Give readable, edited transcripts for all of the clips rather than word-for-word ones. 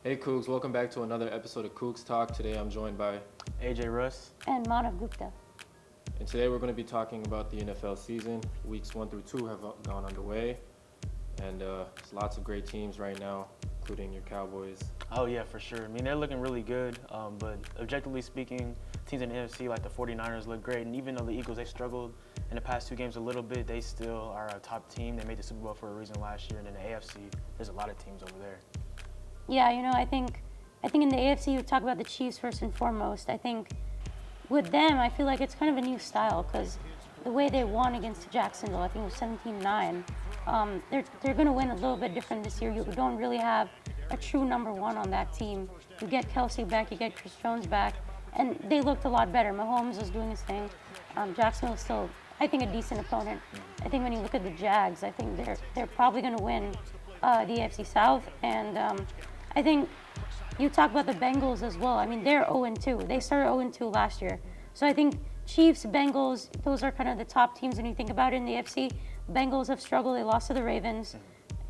Hey Cougs, welcome back to another episode of CoogsTalk. Today I'm joined by Russ. And Maanav Gupta. and today we're going to be talking about the NFL season. Weeks 1 through 2 have gone underway, and there's lots of great teams right now, including your Cowboys. Oh, yeah, for sure. I mean, they're looking really good, but objectively speaking, teams in the NFC like the 49ers look great, and even though the Eagles, they struggled in the past 2 games a little bit, they still are a top team. They made the Super Bowl for a reason last year, and in the AFC, there's a lot of teams over there. Yeah, I think in the AFC you talk about the Chiefs first and foremost. I think with them, I feel like it's kind of a new style because the way they won against Jacksonville, I think it was 17-9. They're going to win a little bit different this year. You don't really have a true number one on that team. You get Kelsey back, you get Chris Jones back, and they looked a lot better. Mahomes was doing his thing. Jacksonville is still, I think, a decent opponent. I think when you look at the Jags, I think they're probably going to win the AFC South, and I think you talk about the Bengals as well. I mean, they're 0-2. They started 0-2 last year. So I think Chiefs, Bengals, those are kind of the top teams when you think about it in the AFC. Bengals have struggled. They lost to the Ravens.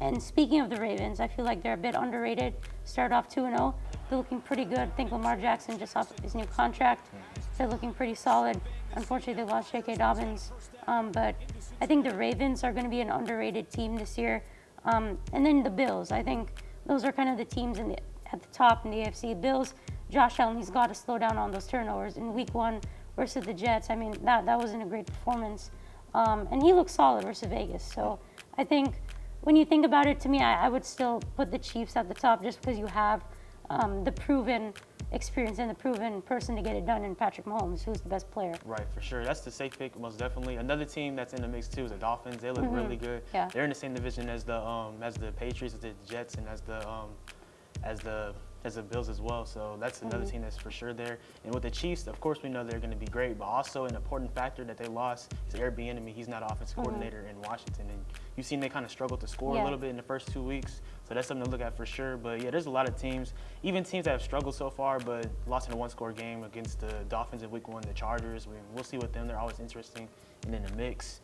And speaking of the Ravens, I feel like they're a bit underrated. Started off 2-0. They're looking pretty good. I think Lamar Jackson just off his new contract. They're looking pretty solid. Unfortunately, they lost J.K. Dobbins. But I think the Ravens are going to be an underrated team this year. And then the Bills. I think those are kind of the teams at the top in the AFC. Bills, Josh Allen, he's got to slow down on those turnovers. In Week 1 versus the Jets, I mean, that wasn't a great performance. And he looked solid versus Vegas. So I think when you think about it, to me, I would still put the Chiefs at the top just because you have the proven experience and the proven person to get it done in Patrick Mahomes, who's the best player. Right, for sure. That's the safe pick, most definitely. Another team that's in the mix too is the Dolphins. They look really good. Yeah. They're in the same division as the Patriots, as the Jets, and as the Bills as well. So that's another team that's for sure there. And with the Chiefs, of course, we know they're going to be great, but also an important factor that they lost is Eric Bieniemy. He's not offensive coordinator in Washington, and you've seen they kind of struggled to score a little bit in the first 2 weeks. So that's something to look at for sure. But yeah, there's a lot of teams, even teams that have struggled so far, but lost in a one-score game against the Dolphins in Week 1, the Chargers. We'll see with them. They're always interesting and in the mix.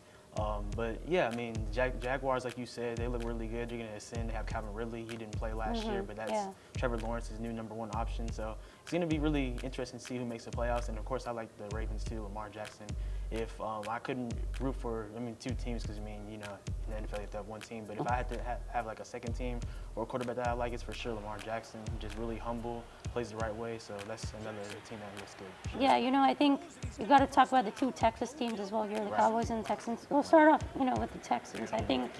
But yeah, I mean, Jaguars, like you said, they look really good. They're going to ascend. They have Calvin Ridley. He didn't play last year, but that's Trevor Lawrence's new number 1 option. So it's going to be really interesting to see who makes the playoffs. And of course, I like the Ravens too, Lamar Jackson. If I couldn't root for, 2 teams, because in the NFL you have to have one team. But if I had to have like a second team or a quarterback that I like, it's for sure Lamar Jackson. Just really humble, plays the right way. So that's another team that looks good. Sure. Yeah, I think you've got to talk about the 2 Texas teams as well here, the Cowboys and the Texans. We'll start off, with the Texans. I think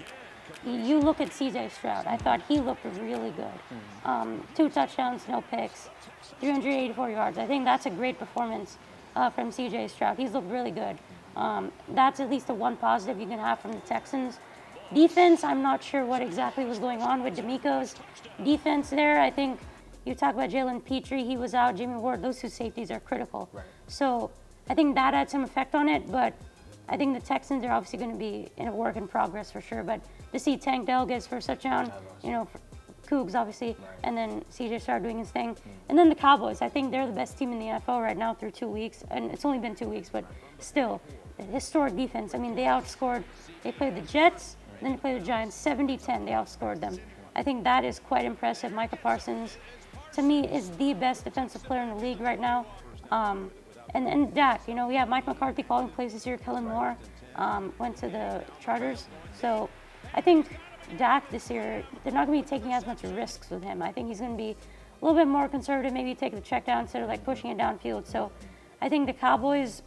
you look at C.J. Stroud. I thought he looked really good. 2 touchdowns, no picks, 384 yards. I think that's a great performance from C.J. Stroud. He's looked really good. That's at least the one positive you can have from the Texans. Defense, I'm not sure what exactly was going on with D'Amico's defense there. I think you talk about Jalen Petrie, he was out. Jimmy Ward, those 2 safeties are critical. Right. So I think that had some effect on it, but I think the Texans are obviously going to be in a work in progress for sure. But to see Tank Dell gets first touchdown, Cougs obviously, and then CJ Stroud doing his thing. And then the Cowboys, I think they're the best team in the NFL right now through 2 weeks. And it's only been 2 weeks, but still, historic defense. I mean, they played the Jets, then they played the Giants 70-10. They outscored them. I think that is quite impressive. Micah Parsons, to me, is the best defensive player in the league right now. And Dak, we have Mike McCarthy calling plays this year. Kellen Moore went to the Chargers. So I think Dak this year, they're not going to be taking as much risks with him. I think he's going to be a little bit more conservative, maybe take the check down instead of like pushing it downfield. So I think the Cowboys,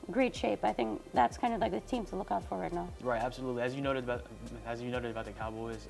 great shape. I think that's kind of like the team to look out for right now. Right, absolutely. As you noted about the Cowboys,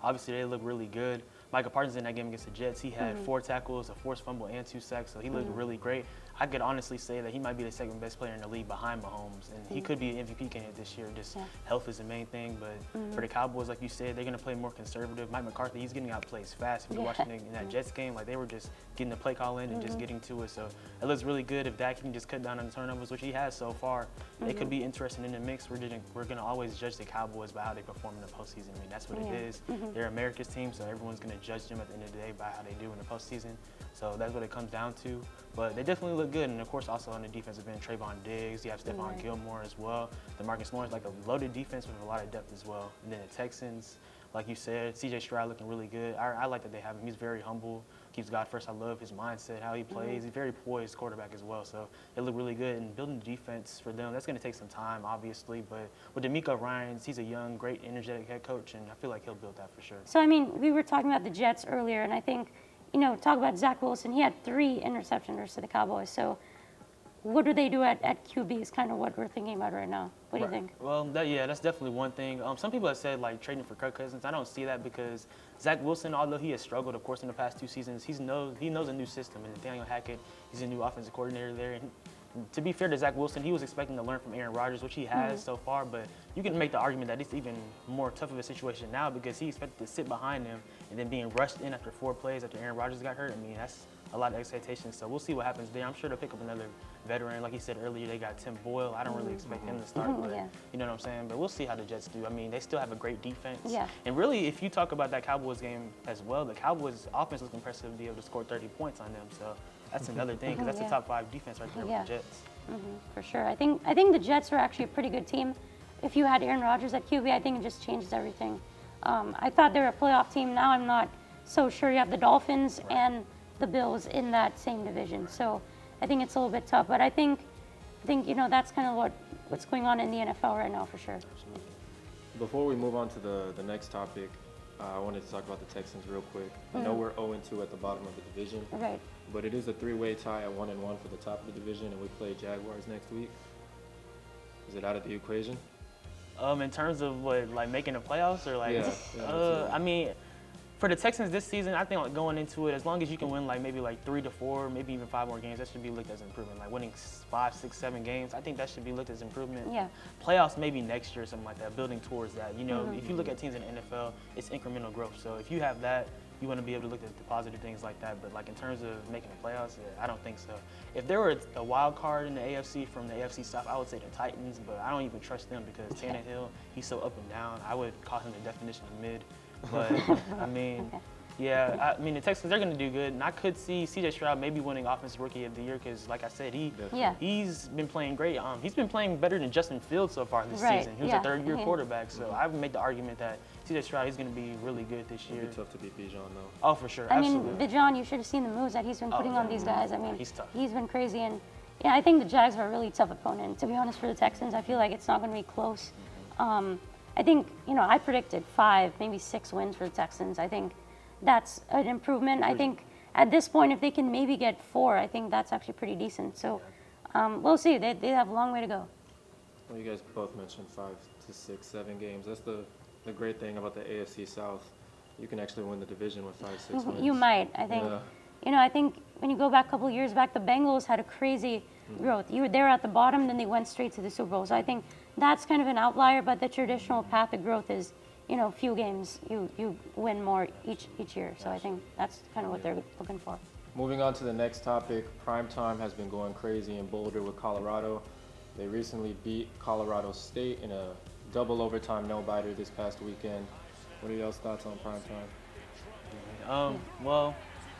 obviously they look really good. Micah Parsons in that game against the Jets, he had 4 tackles, a forced fumble, and 2 sacks, so he looked really great. I could honestly say that he might be the second best player in the league behind Mahomes, and he could be an MVP candidate this year. Just health is the main thing, but for the Cowboys, like you said, they're going to play more conservative. Mike McCarthy, he's getting out plays fast. If you're watching in that Jets game, like they were just getting the play call in and just getting to it, so it looks really good. If Dak can just cut down on the turnovers, which he has so far, they could be interesting in the mix. We're going to always judge the Cowboys by how they perform in the postseason. I mean, that's what it is. They're America's team, so everyone's going to judge them at the end of the day by how they do in the postseason. So that's what it comes down to. But they definitely look good. And, of course, also on the defensive end, Trayvon Diggs. You have Stephon Gilmore as well. The Marcus Lawrence, like a loaded defense with a lot of depth as well. And then the Texans, like you said, C.J. Stroud looking really good. I like that they have him. He's very humble, keeps God first. I love his mindset, how he plays. He's a very poised quarterback as well, so it looked really good. And building the defense for them, that's going to take some time, obviously. But with DeMeco Ryans, he's a young, great, energetic head coach, and I feel like he'll build that for sure. So, I mean, we were talking about the Jets earlier, and I think, talk about Zach Wilson. He had 3 interceptions to the Cowboys. So, what do they do at QB is kind of what we're thinking about right now. What do you think? Well, that's definitely one thing. Some people have said, like, trading for Kirk Cousins. I don't see that because Zach Wilson, although he has struggled, of course, in the past 2 seasons, he knows a new system. And Nathaniel Hackett, he's a new offensive coordinator there. And to be fair to Zach Wilson, he was expecting to learn from Aaron Rodgers, which he has so far. But you can make the argument that it's even more tough of a situation now because he expected to sit behind him and then being rushed in after 4 plays after Aaron Rodgers got hurt. I mean, that's a lot of expectations. So we'll see what happens there. I'm sure they'll pick up another veteran. Like he said earlier, they got Tim Boyle. I don't really expect him to start, but you know what I'm saying? But we'll see how the Jets do. I mean, they still have a great defense. Yeah. And really, if you talk about that Cowboys game as well, the Cowboys offense was impressive to be able to score 30 points on them. So that's another thing because that's the top 5 defense right there with the Jets. For sure. I think the Jets are actually a pretty good team. If you had Aaron Rodgers at QB, I think it just changes everything. I thought they were a playoff team. Now I'm not so sure. You have the Dolphins and the Bills in that same division. So I think it's a little bit tough. But I think that's kind of what's going on in the NFL right now for sure. Absolutely. Before we move on to the next topic, I wanted to talk about the Texans real quick. I know we're 0-2 at the bottom of the division. Right. But it is a 3-way tie at 1-1 for the top of the division, and we play Jaguars next week. Is it out of the equation? In terms of what, like making the playoffs or like? Yeah. I mean, for the Texans this season, I think like going into it, as long as you can win like maybe like 3 to 4, maybe even 5 more games, that should be looked as improvement. Like winning 5, 6, 7 games, I think that should be looked as improvement. Yeah. Playoffs maybe next year or something like that, building towards that. If you look at teams in the NFL, it's incremental growth. So if you have that, you want to be able to look at the positive things like that. But like in terms of making the playoffs, I don't think so. If there were a wild card in the AFC from the AFC South, I would say the Titans, but I don't even trust them because Tannehill, he's so up and down. I would call him the definition of mid. But I mean, the Texans, they're going to do good. And I could see C.J. Stroud maybe winning Offensive Rookie of the Year because, like I said, he's been playing great. He's been playing better than Justin Fields so far this season. He was a third-year quarterback. So I would make the argument that C.J. Stroud, he's going to be really good this year. It'll be tough to beat Bijan, though. Oh, for sure. I Absolutely. mean, Bijan, you should have seen the moves that he's been putting on these guys. I mean, he's tough. He's been crazy. And, I think the Jags are a really tough opponent. To be honest, for the Texans, I feel like it's not going to be close. I think, I predicted 5, maybe 6 wins for the Texans. I think that's an improvement. I think at this point, if they can maybe get 4, I think that's actually pretty decent. So we'll see. They have a long way to go. Well, you guys both mentioned 5 to 6, 7 games. That's the great thing about the AFC South. You can actually win the division with 5, 6 wins. You might. I think, I think when you go back a couple of years back, the Bengals had a crazy growth. They were at the bottom, then they went straight to the Super Bowl. So I think that's kind of an outlier, but the traditional path of growth is, few games, you win more each year. So I think that's kind of what they're looking for. Moving on to the next topic, primetime has been going crazy in Boulder with Colorado. They recently beat Colorado State in a double overtime no-biter this past weekend. What are y'all's thoughts on primetime? Well,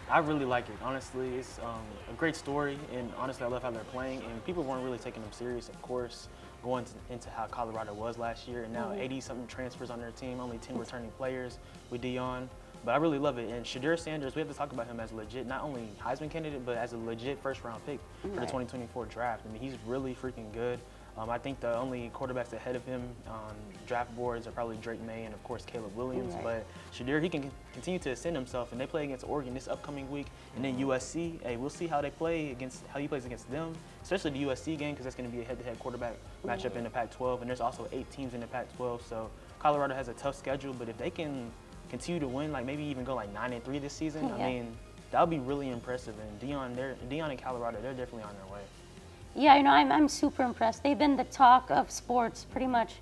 I really like it. Honestly, it's a great story, and honestly, I love how they're playing. And people weren't really taking them serious, of course, going into how Colorado was last year. And now 80-something transfers on their team, only 10 returning players with Dion. But I really love it. And Shedeur Sanders, we have to talk about him as legit, not only Heisman candidate, but as a legit first-round pick for the 2024 draft. I mean, he's really freaking good. I think the only quarterbacks ahead of him on draft boards are probably Drake May and, of course, Caleb Williams. But Shedeur, he can continue to ascend himself, and they play against Oregon this upcoming week. And then USC, we'll see how he plays against them, especially the USC game, because that's going to be a head-to-head quarterback matchup in the Pac-12. And there's also 8 teams in the Pac-12, so Colorado has a tough schedule. But if they can continue to win, like maybe even go like 9-3 this season, I mean, that would be really impressive. And Dion and Colorado, they're definitely on their way. Yeah, I'm super impressed. They've been the talk of sports pretty much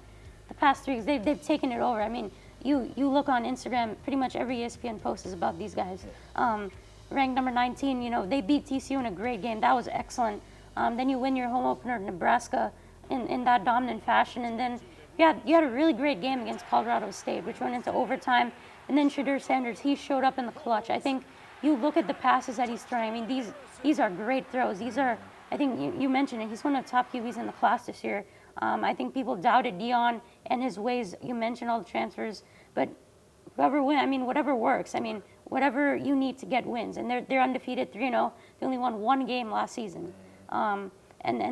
the past 3 weeks. They've taken it over. I mean, you look on Instagram, pretty much every ESPN post is about these guys. Ranked number 19, they beat TCU in a great game. That was excellent. Then you win your home opener, Nebraska, in that dominant fashion. And then you had a really great game against Colorado State, which went into overtime. And then Shedeur Sanders, he showed up in the clutch. I think you look at the passes that he's throwing. I mean, these are great throws. These are, I think you mentioned it, he's one of the top QBs in the class this year. I think people doubted Dion and his ways. You mentioned all the transfers, but whoever wins, I mean, whatever works. I mean, whatever you need to get wins. And they're undefeated 3-0. They only won one game last season. And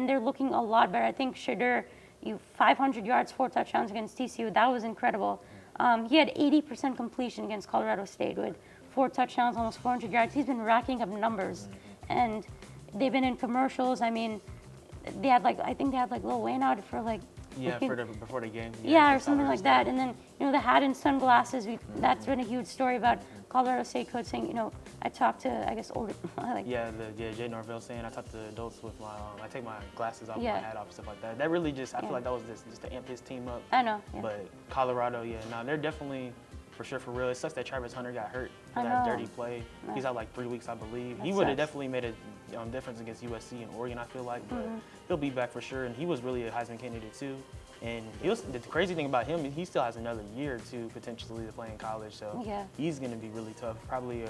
they're looking a lot better. I think Shadur, 500 yards, 4 touchdowns against TCU. That was incredible. He had 80% completion against Colorado State with 4 touchdowns, almost 400 yards. He's been racking up numbers. And they've been in commercials. I mean, they had I think they had Lil Wayne out for before the game. Yeah, or something like that. And then, the hat and sunglasses, that's been a huge story about Colorado State coach saying, I talked to, I guess, older, Jay Norvell saying I talk to adults with my, I take my glasses off, my hat off, stuff like that. That really I feel like that was just to amp his team up. I know. Yeah. But Colorado, they're definitely, for sure, for real. It sucks that Travis Hunter got hurt for that dirty play. No. He's out 3 weeks, I believe. He would have definitely made a difference against USC and Oregon, I feel like, but he'll be back for sure. And he was really a Heisman candidate too. And the crazy thing about him, he still has another year or two potentially to play in college. So he's going to be really tough. Probably a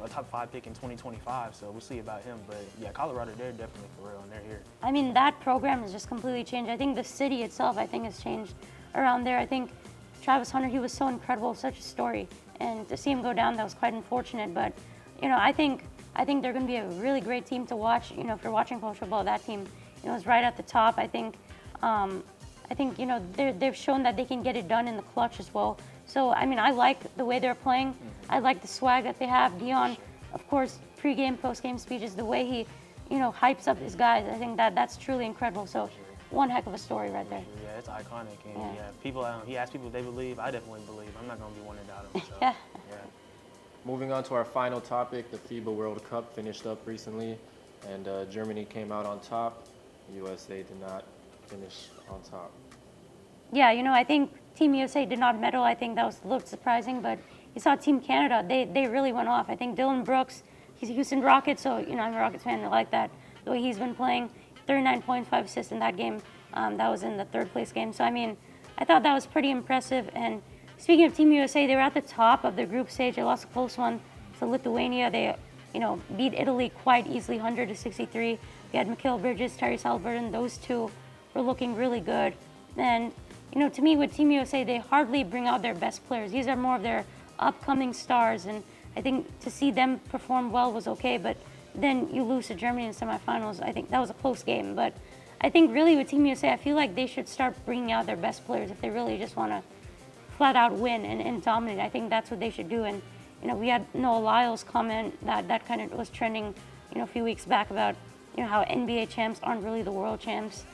top 5 pick in 2025. So we'll see about him. But yeah, Colorado, they're definitely for real, and they're here. I mean, that program has just completely changed. I think the city itself, has changed around there. I think Travis Hunter, he was so incredible, such a story. And to see him go down, that was quite unfortunate. But, I think they're going to be a really great team to watch. If you're watching college football, that team, is right at the top. I think they've shown that they can get it done in the clutch as well. So, I mean, I like the way they're playing. I like the swag that they have. Dion, of course, pre-game, post-game speeches, the way he, hypes up his guys. I think that's truly incredible. So, one heck of a story right there. Yeah, it's iconic. And people, he asked people if they believe. I definitely believe. I'm not going to be one to doubt him. So, yeah. Moving on to our final topic, the FIBA World Cup finished up recently, and Germany came out on top. USA did not finish on top. Yeah, I think Team USA did not medal. I think that was a little surprising, but you saw Team Canada, they really went off. I think Dylan Brooks, he's a Houston Rockets, so, I'm a Rockets fan, I like that. The way he's been playing, 39 points, 5 assists in that game. That was in the 3rd place game. So, I mean, I thought that was pretty impressive. And speaking of Team USA, they were at the top of their group stage. They lost a close one to Lithuania. They, beat Italy quite easily, 100-63. We had Mikal Bridges, Tyrese Haliburton. Those two were looking really good. And, to me, with Team USA, they hardly bring out their best players. These are more of their upcoming stars. And I think to see them perform well was okay. But then you lose to Germany in the semifinals. I think that was a close game. But I think really with Team USA, I feel like they should start bringing out their best players if they really just want to flat out win and dominate. I think that's what they should do. And, we had Noah Lyles comment that kind of was trending, a few weeks back about, how NBA champs aren't really the world champs,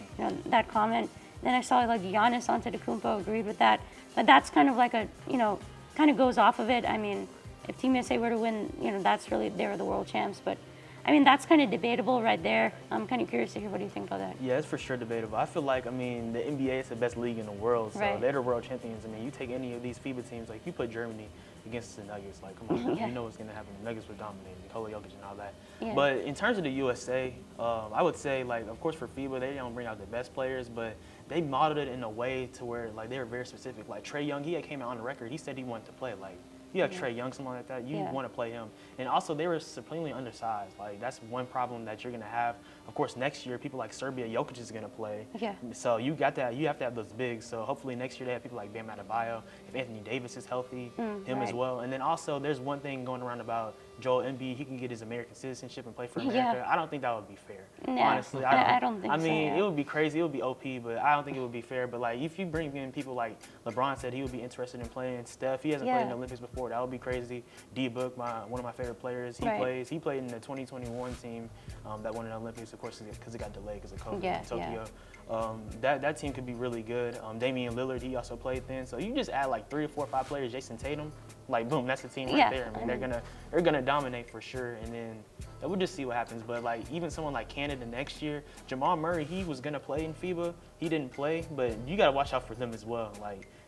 that comment. Then I saw Giannis Antetokounmpo agreed with that. But that's kind of kind of goes off of it. I mean, if Team USA were to win, that's really, they were the world champs. But I mean, that's kind of debatable right there. I'm kind of curious to hear what do you think about that. Yeah, it's for sure debatable. I feel like, the NBA is the best league in the world, so they're the world champions. You take any of these FIBA teams, you put Germany against the Nuggets, come on, you know what's going to happen. The Nuggets were dominating, Nikola Jokic and all that. Yeah. But in terms of the USA, I would say, of course, for FIBA, they don't bring out the best players, but they modeled it in a way to where, they were very specific. Trae Young, he came out on the record, he said he wanted to play, you have Trae Young, someone like that, you want to play him. And also, they were supremely undersized. That's one problem that you're going to have. Of course, next year, people like Serbia, Jokic is going to play. Yeah. So you have to have those bigs. So hopefully next year they have people like Bam Adebayo. If Anthony Davis is healthy, him as well. And then also, there's one thing going around about Joel Embiid. He can get his American citizenship and play for America. I don't think that would be fair. No, honestly, I don't think so. It would be crazy. It would be OP, but I don't think it would be fair. But if you bring in people like LeBron said he would be interested in playing. Steph, he hasn't played in the Olympics before. That would be crazy. D-Book, one of my favorite players, he plays. He played in the 2021 team that won the Olympics, of course, because it got delayed because of COVID in Tokyo. That team could be really good. Damian Lillard, he also played then. So you just add 3 or 4 or 5 players, Jason Tatum, boom, that's the team right there. They're gonna dominate for sure. And then we'll just see what happens. But even someone like Canada next year, Jamal Murray, he was gonna play in FIBA. He didn't play, but you gotta watch out for them as well.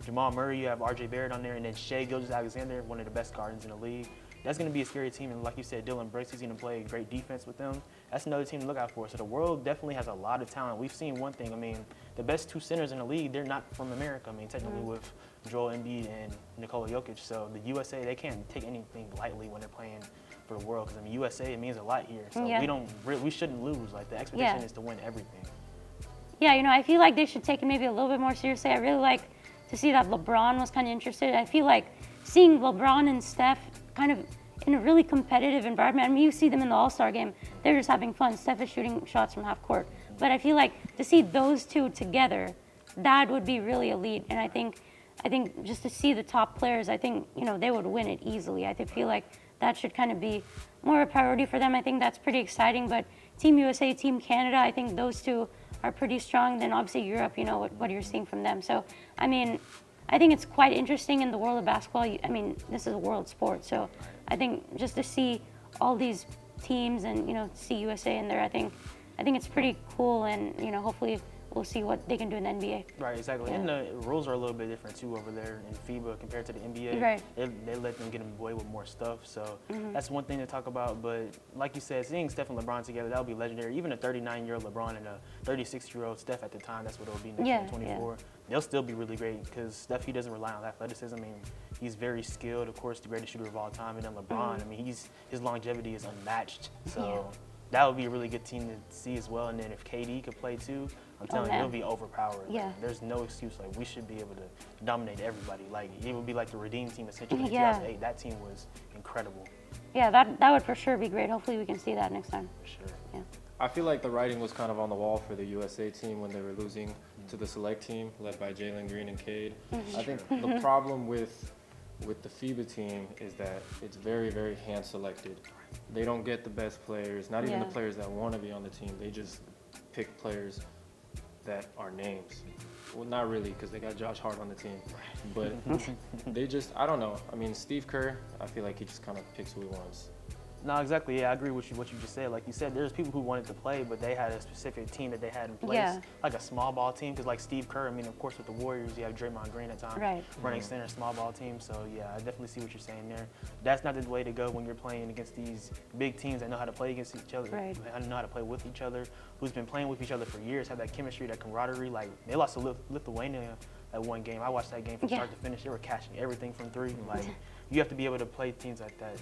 Jamal Murray, you have R.J. Barrett on there, and then Shai Gilgeous-Alexander, one of the best guardians in the league. That's going to be a scary team, and like you said, Dylan Brooks, he's going to play great defense with them. That's another team to look out for. So the world definitely has a lot of talent. We've seen one thing. The best 2 centers in the league, they're not from America. Technically with Joel Embiid and Nikola Jokic. So the USA, they can't take anything lightly when they're playing for the world because USA, it means a lot here. So we shouldn't lose. The expectation is to win everything. Yeah, I feel like they should take it maybe a little bit more seriously. I really like to see that LeBron was kind of interested. I feel like seeing LeBron and Steph kind of in a really competitive environment. I mean, you see them in the All-Star game, they're just having fun. Steph is shooting shots from half court. But I feel like to see those two together, that would be really elite. And I think just to see the top players, I think, they would win it easily. I feel like that should kind of be more a priority for them. I think that's pretty exciting. But Team USA, Team Canada, I think those two are pretty strong. Then obviously Europe, what you're seeing from them. So, I mean, I think it's quite interesting in the world of basketball. I mean, this is a world sport. So I think just to see all these teams and, see USA in there, I think it's pretty cool. And, hopefully we'll see what they can do in the NBA. Right, exactly. Yeah. And the rules are a little bit different too over there in FIBA compared to the NBA. Right. They let them get away with more stuff. So that's one thing to talk about. But like you said, seeing Steph and LeBron together, that'll be legendary. Even a 39-year-old LeBron and a 36-year-old Steph at the time, that's what it'll be next year, 24. Yeah. They'll still be really great because Steph, he doesn't rely on athleticism. I mean, he's very skilled, of course, the greatest shooter of all time. And then LeBron, I mean, his longevity is unmatched. So that would be a really good team to see as well. And then if KD could play too, I'm telling you, it'll be overpowered. Yeah. Like, there's no excuse. Like, we should be able to dominate everybody. Like, it would be like the Redeem team essentially in 2008. That team was incredible. Yeah, that would for sure be great. Hopefully we can see that next time. For sure. Yeah. I feel like the writing was kind of on the wall for the USA team when they were losing to the select team led by Jalen Green and Cade. I think the problem with the FIBA team is that it's very, very hand selected. They don't get the best players, not even the players that want to be on the team. They just pick players that are names. Well, not really, because they got Josh Hart on the team. But they just, I don't know. I mean, Steve Kerr, I feel like he just kind of picks who he wants. No, exactly. Yeah, I agree with what you just said. Like you said, there's people who wanted to play, but they had a specific team that they had in place, like a small ball team. Because like Steve Kerr, I mean, of course, with the Warriors, you have Draymond Green at times running center, small ball team. So yeah, I definitely see what you're saying there. That's not the way to go when you're playing against these big teams that know how to play against each other, know how to play with each other, who's been playing with each other for years, have that chemistry, that camaraderie. Like they lost to Lithuania at one game. I watched that game from start to finish. They were catching everything from three. Like you have to be able to play teams like that. And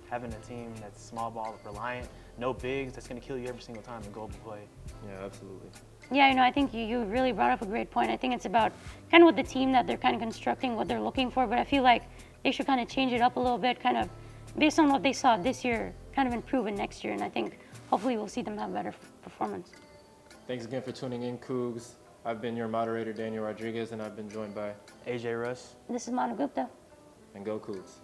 having a team that's small ball reliant, no bigs, that's going to kill you every single time in global play. Yeah, absolutely. Yeah, I think you really brought up a great point. I think it's about kind of what the team that they're kind of constructing, what they're looking for, but I feel like they should kind of change it up a little bit, kind of based on what they saw this year, kind of improve it next year, and I think hopefully we'll see them have better performance. Thanks again for tuning in, Cougs. I've been your moderator, Daniel Rodriguez, and I've been joined by AJ Russ. This is Maanav Gupta. And go Cougs.